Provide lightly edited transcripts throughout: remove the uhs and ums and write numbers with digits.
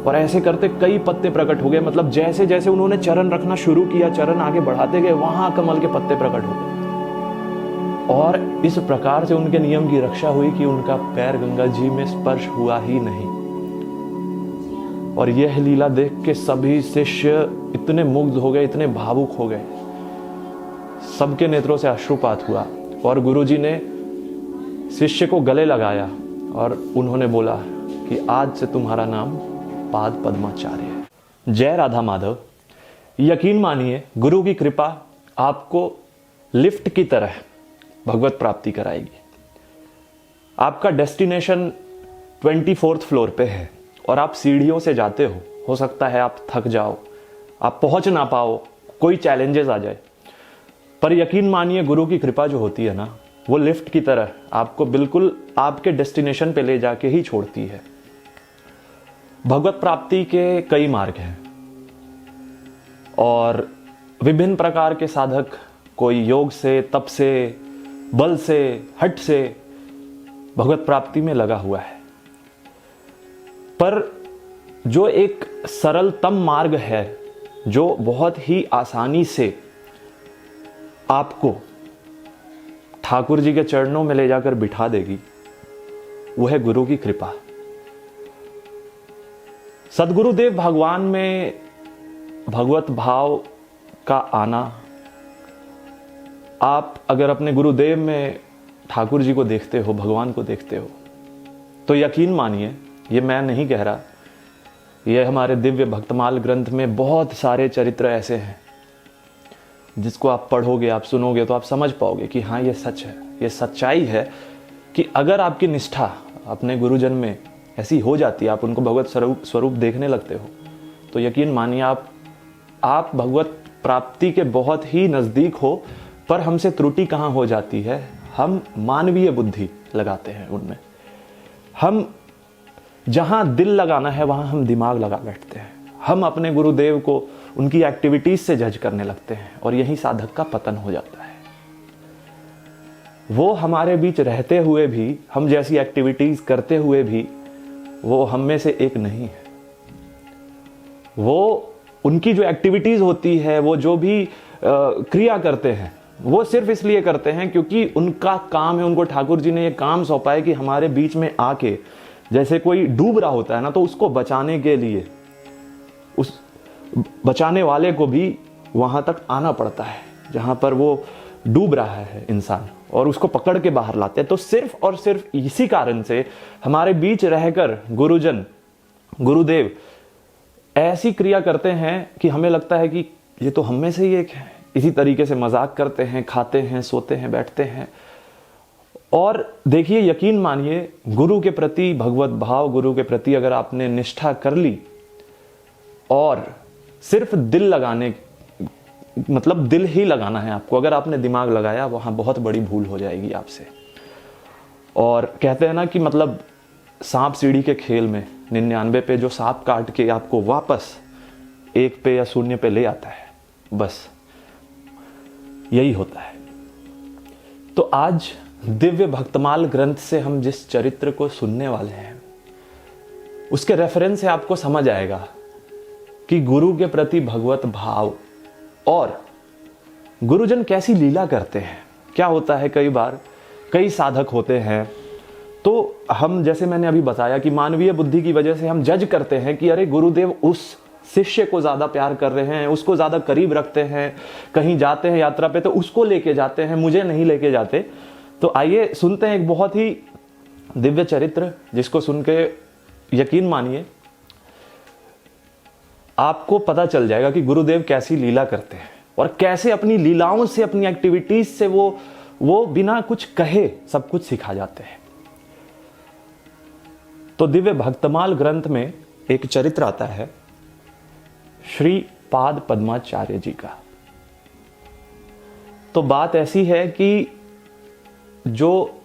और ऐसे करते कई पत्ते प्रकट हो गए। मतलब जैसे जैसे उन्होंने चरण रखना शुरू किया, चरण आगे बढ़ाते गए, वहां कमल के पत्ते प्रकट हो गए। और इस प्रकार से उनके नियम की रक्षा हुई कि उनका पैर गंगा जी में स्पर्श हुआ ही नहीं। और यह लीला देख के सभी शिष्य इतने मुग्ध हो गए, इतने भावुक हो गए, सबके नेत्रों से अश्रुपात हुआ। और गुरुजी ने शिष्य को गले लगाया और उन्होंने बोला कि आज से तुम्हारा नाम पाद पद्माचार्य है। जय राधा माधव। यकीन मानिए, गुरु की कृपा आपको लिफ्ट की तरह भगवत प्राप्ति कराएगी। आपका डेस्टिनेशन 24th फ्लोर पे है और आप सीढ़ियों से जाते हो सकता है आप थक जाओ, आप पहुंच ना पाओ, कोई चैलेंजेस आ जाए, पर यकीन मानिए गुरु की कृपा जो होती है ना, वो लिफ्ट की तरह आपको बिल्कुल आपके डेस्टिनेशन पे ले जाके ही छोड़ती है। भगवत प्राप्ति के कई मार्ग हैं और विभिन्न प्रकार के साधक, कोई योग से, तप से, बल से, हठ से भगवत प्राप्ति में लगा हुआ है। पर जो एक सरलतम मार्ग है, जो बहुत ही आसानी से आपको ठाकुर जी के चरणों में ले जाकर बिठा देगी, वो है गुरु की कृपा। सद्गुरुदेव भगवान में भगवत भाव का आना, आप अगर अपने गुरुदेव में ठाकुर जी को देखते हो, भगवान को देखते हो, तो यकीन मानिए, ये मैं नहीं कह रहा, ये हमारे दिव्य भक्तमाल ग्रंथ में बहुत सारे चरित्र ऐसे हैं जिसको आप पढ़ोगे, आप सुनोगे तो आप समझ पाओगे कि हाँ, ये सच है, ये सच्चाई है कि अगर आपकी निष्ठा अपने गुरुजन में ऐसी हो जाती है, आप उनको भगवत स्वरूप देखने लगते हो, तो यकीन मानिए आप भगवत प्राप्ति के बहुत ही नज़दीक हो। पर हमसे त्रुटि कहाँ हो जाती है, हम मानवीय बुद्धि लगाते हैं उनमें। हम जहाँ दिल लगाना है वहाँ हम दिमाग लगा बैठते हैं। हम अपने गुरुदेव को उनकी एक्टिविटीज से जज करने लगते हैं और यही साधक का पतन हो जाता है। वो हमारे बीच रहते हुए भी, हम जैसी एक्टिविटीज करते हुए भी, वो हम में से एक नहीं है। वो उनकी जो एक्टिविटीज होती है, वो जो भी क्रिया करते हैं, वो सिर्फ इसलिए करते हैं क्योंकि उनका काम है, उनको ठाकुर जी ने ये काम सौंपा है कि हमारे बीच में आके, जैसे कोई डूब रहा होता है ना, तो उसको बचाने के लिए उस बचाने वाले को भी वहां तक आना पड़ता है जहां पर वो डूब रहा है इंसान, और उसको पकड़ के बाहर लाते हैं। तो सिर्फ और सिर्फ इसी कारण से हमारे बीच रहकर गुरुजन, गुरुदेव ऐसी क्रिया करते हैं कि हमें लगता है कि ये तो हम में से ही एक है। इसी तरीके से मजाक करते हैं, खाते हैं, सोते हैं, बैठते हैं। और देखिए, यकीन मानिए, गुरु के प्रति भगवत भाव, गुरु के प्रति अगर आपने निष्ठा कर ली और सिर्फ दिल लगाने, मतलब दिल ही लगाना है आपको, अगर आपने दिमाग लगाया, वहां बहुत बड़ी भूल हो जाएगी आपसे। और कहते हैं ना कि मतलब सांप सीढ़ी के खेल में 99 पे जो सांप काट के आपको वापस 1 पे या 0 पे ले आता है, बस यही होता है। तो आज दिव्य भक्तमाल ग्रंथ से हम जिस चरित्र को सुनने वाले हैं, उसके रेफरेंस से आपको समझ आएगा कि गुरु के प्रति भगवत भाव और गुरुजन कैसी लीला करते हैं। क्या होता है, कई बार कई साधक होते हैं, तो हम, जैसे मैंने अभी बताया कि मानवीय बुद्धि की वजह से हम जज करते हैं कि अरे गुरुदेव उस शिष्य को ज्यादा प्यार कर रहे हैं, उसको ज्यादा करीब रखते हैं, कहीं जाते हैं यात्रा पे तो उसको लेके जाते हैं, मुझे नहीं लेके जाते। तो आइए सुनते हैं एक बहुत ही दिव्य चरित्र, जिसको सुन के यकीन मानिए आपको पता चल जाएगा कि गुरुदेव कैसी लीला करते हैं और कैसे अपनी लीलाओं से, अपनी एक्टिविटीज से वो बिना कुछ कहे सब कुछ सिखा जाते हैं। तो दिव्य भक्तमाल ग्रंथ में एक चरित्र आता है श्री पाद पद्माचार्य जी का। तो बात ऐसी है कि जो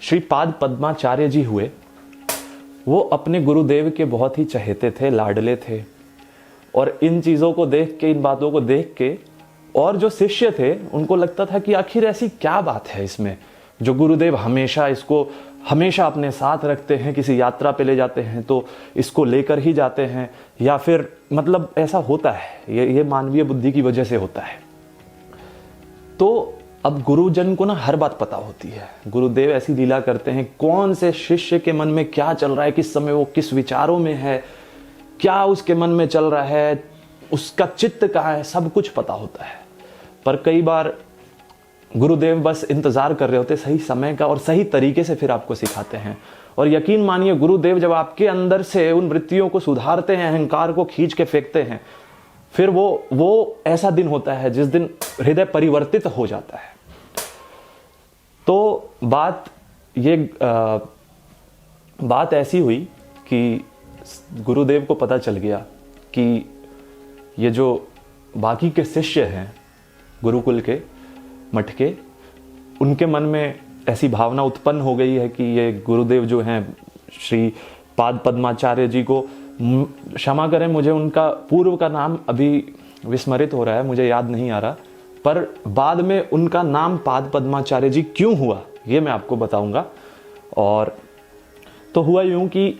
श्री पाद पद्माचार्य जी हुए, वो अपने गुरुदेव के बहुत ही चहेते थे, लाडले थे। और इन चीजों को देख के, इन बातों को देख के, और जो शिष्य थे उनको लगता था कि आखिर ऐसी क्या बात है इसमें जो गुरुदेव हमेशा इसको हमेशा अपने साथ रखते हैं, किसी यात्रा पे ले जाते हैं तो इसको लेकर ही जाते हैं, या फिर मतलब ऐसा होता है, ये मानवीय बुद्धि की वजह से होता है। तो अब गुरुजन को ना हर बात पता होती है। गुरुदेव ऐसी लीला करते हैं, कौन से शिष्य के मन में क्या चल रहा है, किस समय वो किस विचारों में है, क्या उसके मन में चल रहा है, उसका चित्त कहाँ है, सब कुछ पता होता है। पर कई बार गुरुदेव बस इंतजार कर रहे होते सही समय का, और सही तरीके से फिर आपको सिखाते हैं। और यकीन मानिए, गुरुदेव जब आपके अंदर से उन वृत्तियों को सुधारते हैं, अहंकार को खींच के फेंकते हैं, फिर वो ऐसा दिन होता है जिस दिन हृदय परिवर्तित हो जाता है। तो बात ऐसी हुई कि गुरुदेव को पता चल गया कि ये जो बाकी के शिष्य हैं गुरुकुल के, मठ के, उनके मन में ऐसी भावना उत्पन्न हो गई है कि ये गुरुदेव जो हैं श्री पाद पद्माचार्य जी को, क्षमा करें मुझे उनका पूर्व का नाम अभी विस्मरित हो रहा है, मुझे याद नहीं आ रहा, पर बाद में उनका नाम पाद पद्माचार्य जी क्यों हुआ ये मैं आपको बताऊंगा। और तो हुआ यूं कि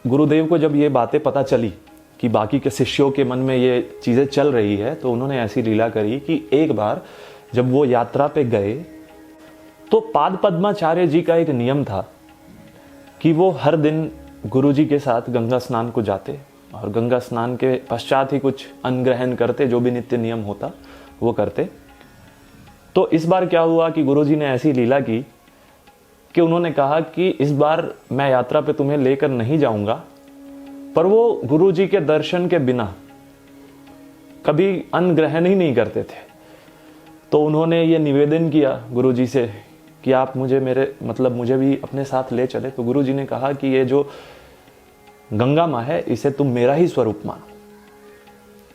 गुरुदेव को जब ये बातें पता चली कि बाकी के शिष्यों के मन में ये चीज़ें चल रही है, तो उन्होंने ऐसी लीला करी कि एक बार जब वो यात्रा पे गए तो पाद पद्माचार्य जी का एक नियम था कि वो हर दिन गुरुजी के साथ गंगा स्नान को जाते, और गंगा स्नान के पश्चात ही कुछ अन्न ग्रहण करते, जो भी नित्य नियम होता वो करते। तो इस बार क्या हुआ कि गुरुजी ने ऐसी लीला की कि उन्होंने कहा कि इस बार मैं यात्रा पे तुम्हें लेकर नहीं जाऊंगा, पर वो गुरुजी के दर्शन के बिना कभी अन्न ग्रहण ही नहीं करते थे। तो उन्होंने ये निवेदन किया गुरुजी से कि आप मुझे मुझे भी अपने साथ ले चले। तो गुरुजी ने कहा कि ये जो गंगा माँ है, इसे तुम मेरा ही स्वरूप मानो।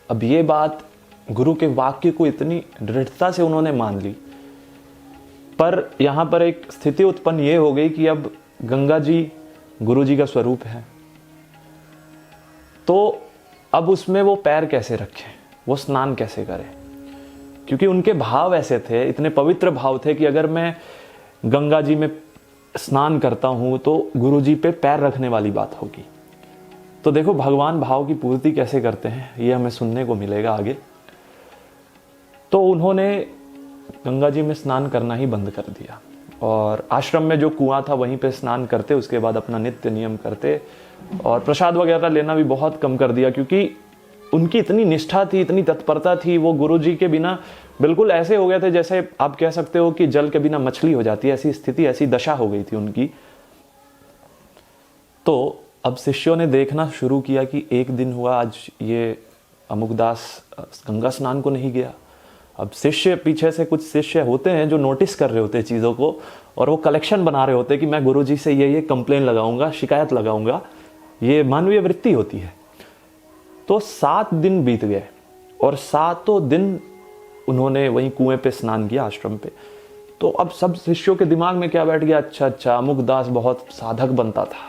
अब ये बात गुरु के वाक्य को इतनी दृढ़ता से उन्होंने मान ली, पर यहां पर एक स्थिति उत्पन्न ये हो गई कि अब गंगा जी गुरु जी का स्वरूप है, तो अब उसमें वो पैर कैसे रखें, वो स्नान कैसे करें, क्योंकि उनके भाव ऐसे थे, इतने पवित्र भाव थे कि अगर मैं गंगा जी में स्नान करता हूं तो गुरु जी पे पैर रखने वाली बात होगी। तो देखो भगवान भाव की पूर्ति कैसे करते हैं, ये हमें सुनने को मिलेगा आगे। तो उन्होंने गंगा जी में स्नान करना ही बंद कर दिया, और आश्रम में जो कुआं था वहीं पे स्नान करते, उसके बाद अपना नित्य नियम करते, और प्रसाद वगैरह लेना भी बहुत कम कर दिया, क्योंकि उनकी इतनी निष्ठा थी, इतनी तत्परता थी। वो गुरु जी के बिना बिल्कुल ऐसे हो गए थे जैसे आप कह सकते हो कि जल के बिना मछली हो जाती है, ऐसी स्थिति, ऐसी दशा हो गई थी उनकी। तो अब शिष्यों ने देखना शुरू किया कि एक दिन हुआ, आज ये अमुकदास गंगा स्नान को नहीं गया। अब शिष्य, पीछे से कुछ शिष्य होते हैं जो नोटिस कर रहे होते हैं चीज़ों को, और वो कलेक्शन बना रहे होते हैं कि मैं गुरुजी से ये कंप्लेन लगाऊंगा, शिकायत लगाऊंगा। ये मानवीय वृत्ति होती है। तो 7 दिन बीत गए, और 7 दिन उन्होंने वहीं कुएं पे स्नान किया आश्रम पे। तो अब सब शिष्यों के दिमाग में क्या बैठ गया, अच्छा अमुकदास बहुत साधक बनता था,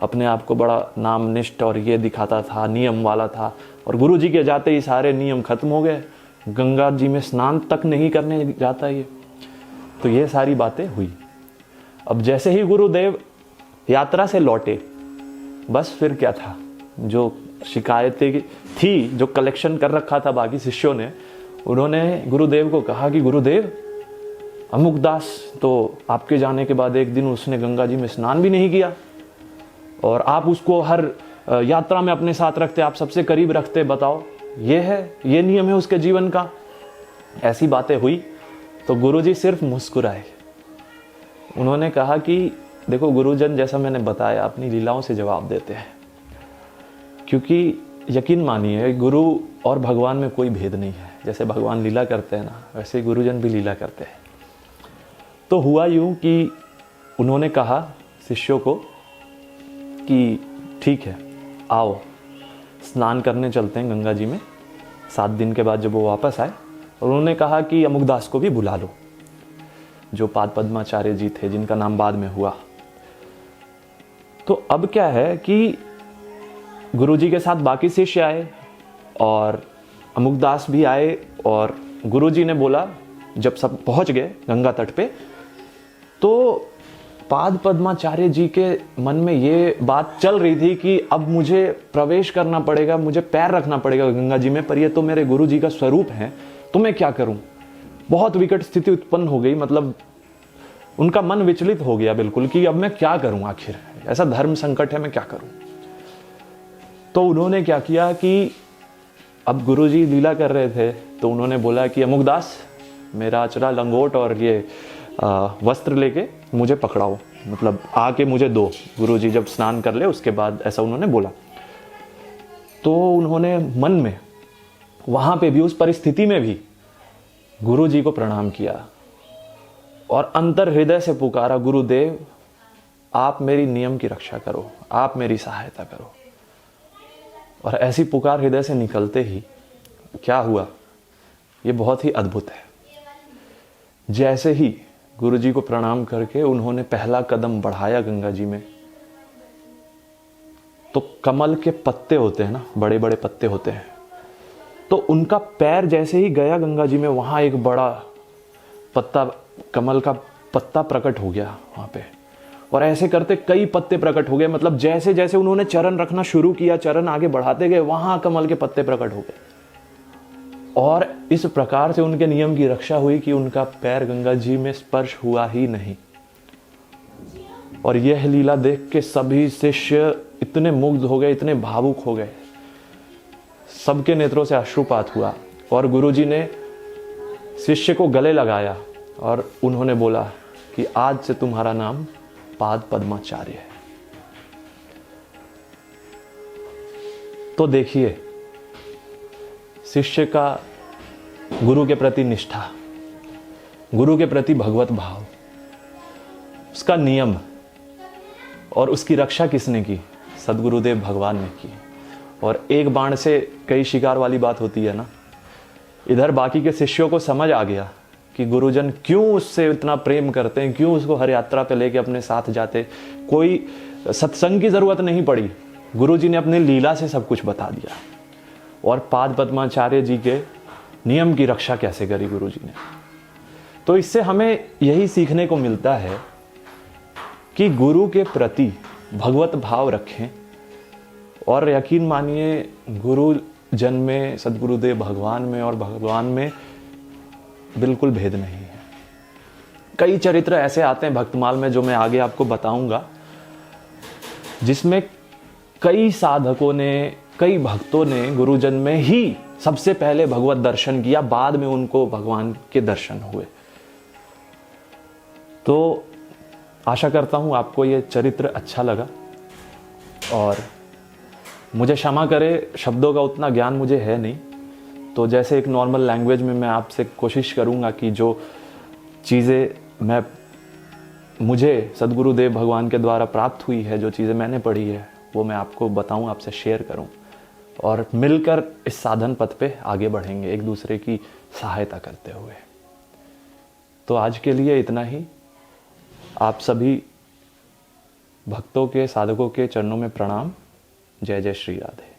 अपने आप को बड़ा नामनिष्ठ और ये दिखाता था, नियम वाला था, और गुरुजी के जाते ही सारे नियम खत्म हो गए, गंगा जी में स्नान तक नहीं करने जाता ये। तो ये सारी बातें हुई। अब जैसे ही गुरुदेव यात्रा से लौटे, बस फिर क्या था, जो शिकायतें थी, जो कलेक्शन कर रखा था बाकी शिष्यों ने, उन्होंने गुरुदेव को कहा कि गुरुदेव, अमुकदास तो आपके जाने के बाद एक दिन उसने गंगा जी में स्नान भी नहीं किया, और आप उसको हर यात्रा में अपने साथ रखते, आप सबसे करीब रखते, बताओ ये नियम है उसके जीवन का। ऐसी बातें हुई तो गुरुजी सिर्फ मुस्कुराए। उन्होंने कहा कि देखो गुरुजन, जैसा मैंने बताया, अपनी लीलाओं से जवाब देते हैं, क्योंकि यकीन मानिए गुरु और भगवान में कोई भेद नहीं है। जैसे भगवान लीला करते हैं ना, वैसे ही गुरुजन भी लीला करते हैं। तो हुआ यूं कि उन्होंने कहा शिष्यों को कि ठीक है, आओ स्नान करने चलते हैं गंगा जी में। 7 दिन के बाद जब वो वापस आए, और उन्होंने कहा कि अमुकदास को भी बुला लो, जो पाद पद्माचार्य जी थे, जिनका नाम बाद में हुआ। तो अब क्या है कि गुरुजी के साथ बाकी शिष्य आए, और अमुकदास भी आए, और गुरुजी ने बोला, जब सब पहुंच गए गंगा तट पे, तो पाद पद्माचार्य जी के मन में ये बात चल रही थी कि अब मुझे प्रवेश करना पड़ेगा, मुझे पैर रखना पड़ेगा गंगा जी में, पर ये तो मेरे गुरु जी का स्वरूप है, तो मैं क्या करूं। बहुत विकट स्थिति उत्पन्न हो गई, मतलब उनका मन विचलित हो गया बिल्कुल कि अब मैं क्या करूं, आखिर ऐसा धर्म संकट है, मैं क्या करूं। तो उन्होंने क्या किया कि अब गुरुजी लीला कर रहे थे, तो उन्होंने बोला कि अमुकदास, मेरा अचरा लंगोट और ये वस्त्र लेके मुझे पकड़ाओ, मतलब आके मुझे दो। गुरुजी जब स्नान कर ले उसके बाद ऐसा उन्होंने बोला। तो उन्होंने मन में वहां पे भी, उस परिस्थिति में भी गुरुजी को प्रणाम किया और अंतर हृदय से पुकारा, गुरुदेव आप मेरी नियम की रक्षा करो, आप मेरी सहायता करो। और ऐसी पुकार हृदय से निकलते ही क्या हुआ, ये बहुत ही अद्भुत है। जैसे ही गुरुजी को प्रणाम करके उन्होंने पहला कदम बढ़ाया गंगा जी में, तो कमल के पत्ते होते हैं ना, बड़े बड़े पत्ते होते हैं, तो उनका पैर जैसे ही गया गंगा जी में, वहां एक बड़ा पत्ता, कमल का पत्ता प्रकट हो गया वहां पे। और ऐसे करते कई पत्ते प्रकट हो गए, मतलब जैसे जैसे उन्होंने चरण रखना शुरू किया, चरण आगे बढ़ाते गए, वहां कमल के पत्ते प्रकट हो गए। और इस प्रकार से उनके नियम की रक्षा हुई कि उनका पैर गंगा जी में स्पर्श हुआ ही नहीं। और यह लीला देख के सभी शिष्य इतने मुग्ध हो गए, इतने भावुक हो गए, सबके नेत्रों से अश्रुपात हुआ। और गुरुजी ने शिष्य को गले लगाया और उन्होंने बोला कि आज से तुम्हारा नाम पाद पद्माचार्य है। तो देखिए, शिष्य का गुरु के प्रति निष्ठा, गुरु के प्रति भगवत भाव, उसका नियम, और उसकी रक्षा किसने की? सद्गुरुदेव भगवान ने की। और एक बाण से कई शिकार वाली बात होती है ना। इधर बाकी के शिष्यों को समझ आ गया कि गुरुजन क्यों उससे इतना प्रेम करते हैं, क्यों उसको हर यात्रा पे लेके अपने साथ जाते। कोई सत्संग की जरूरत नहीं पड़ी, गुरुजी ने अपने लीला से सब कुछ बता दिया। और पाद पद्माचार्य जी के नियम की रक्षा कैसे करी गुरुजी ने। तो इससे हमें यही सीखने को मिलता है कि गुरु के प्रति भगवत भाव रखें। और यकीन मानिए, गुरु जन में, सद्गुरुदेव भगवान में और भगवान में बिल्कुल भेद नहीं है। कई चरित्र ऐसे आते हैं भक्तमाल में, जो मैं आगे आपको बताऊंगा, जिसमें कई साधकों ने, कई भक्तों ने गुरुजन में ही सबसे पहले भगवत दर्शन किया, बाद में उनको भगवान के दर्शन हुए। तो आशा करता हूं आपको ये चरित्र अच्छा लगा। और मुझे क्षमा करे, शब्दों का उतना ज्ञान मुझे है नहीं, तो जैसे एक नॉर्मल लैंग्वेज में मैं आपसे कोशिश करूंगा कि जो चीज़ें मुझे सद्गुरुदेव भगवान के द्वारा प्राप्त हुई है, जो चीज़ें मैंने पढ़ी है, वो मैं आपको बताऊं, आपसे शेयर करूं, और मिलकर इस साधन पथ पे आगे बढ़ेंगे, एक दूसरे की सहायता करते हुए। तो आज के लिए इतना ही। आप सभी भक्तों के, साधकों के चरणों में प्रणाम। जय जय श्री राधे।